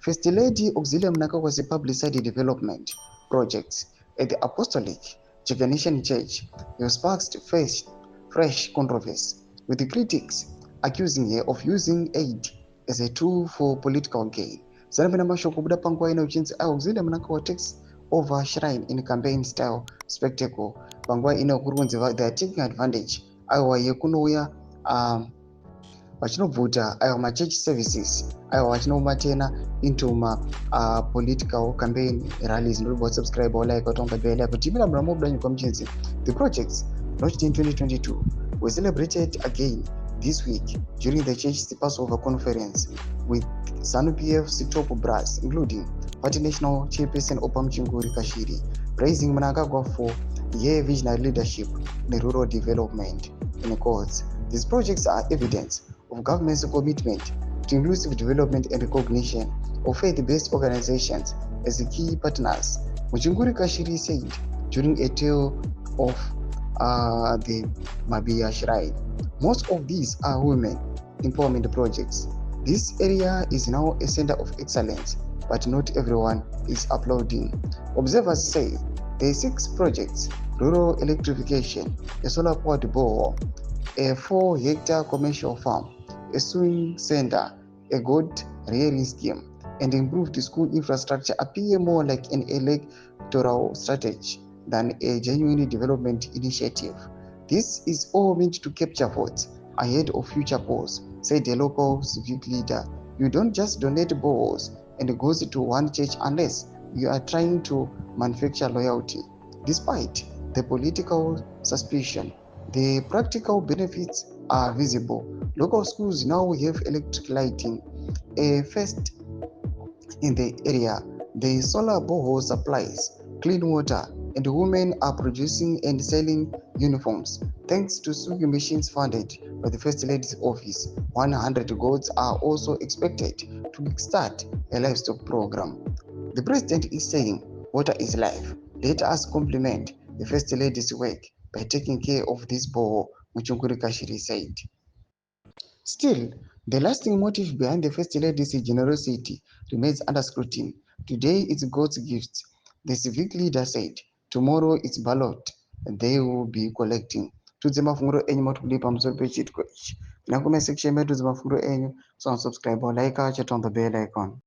First Lady Auxillia Mnangagwa's publicity development projects at the Apostolic Chiganesian Church have sparked fresh controversy, with the critics accusing her of using aid as a tool for political gain. Zanabena mashoko kuda panguva ino uchinzi Auxillia Mnangagwa takes over shrine in campaign style spectacle. Panguva ino kurunzi they are taking advantage aiwa yekunouya vachinobvuta aiwa machurch services aiwa vachinomatena into political campaign rallies. Ndori subscribe or like otonga bell app timira mramo budanyi kwa mchinzi. The projects launched in 2022 were celebrated again this week during the church's Passover conference with ZANU-PF's top brass, including Party National Chairperson Opamchinguri Kashiri, praising Mnangagwa for her visionary leadership in rural development. In quotes, these projects are evidence of government's commitment to inclusive development and recognition of faith-based organizations as key partners, Muchinguri Kashiri said during a tour of the Mabia Shrine. Most of these are women empowerment projects. This area is now a center of excellence, but not everyone is applauding. Observers say there are 6 projects: rural electrification, a solar-powered borehole, a 4-hectare commercial farm, a swimming center, a goat rearing scheme, and improved school infrastructure appear more like an electoral strategy than a genuine development initiative. This is all meant to capture votes ahead of future polls, said a local civic leader. You don't just donate balls and it goes to one church unless you are trying to manufacture loyalty. Despite the political suspicion, the practical benefits are visible. Local schools now have electric lighting, a first in the area. The solar borehole supplies clean water, and women are producing and selling uniforms thanks to sewing machines funded by the First Lady's office. 100 goats are also expected to kickstart a livestock program. The president is saying, water is life. Let us compliment the First Lady's work by taking care of this borehole, Muchunguri Kashiri said. Still, the lasting motive behind the First Lady's generosity remains under scrutiny. Today it's God's gift, the civic leader said. Tomorrow it's ballot they will be collecting. Tudze mafunguro enyu motokuli pamusoro pechitiko ichi. Nakume section medu dzemafunguro enyu, so subscribe or like, chat on the bell icon.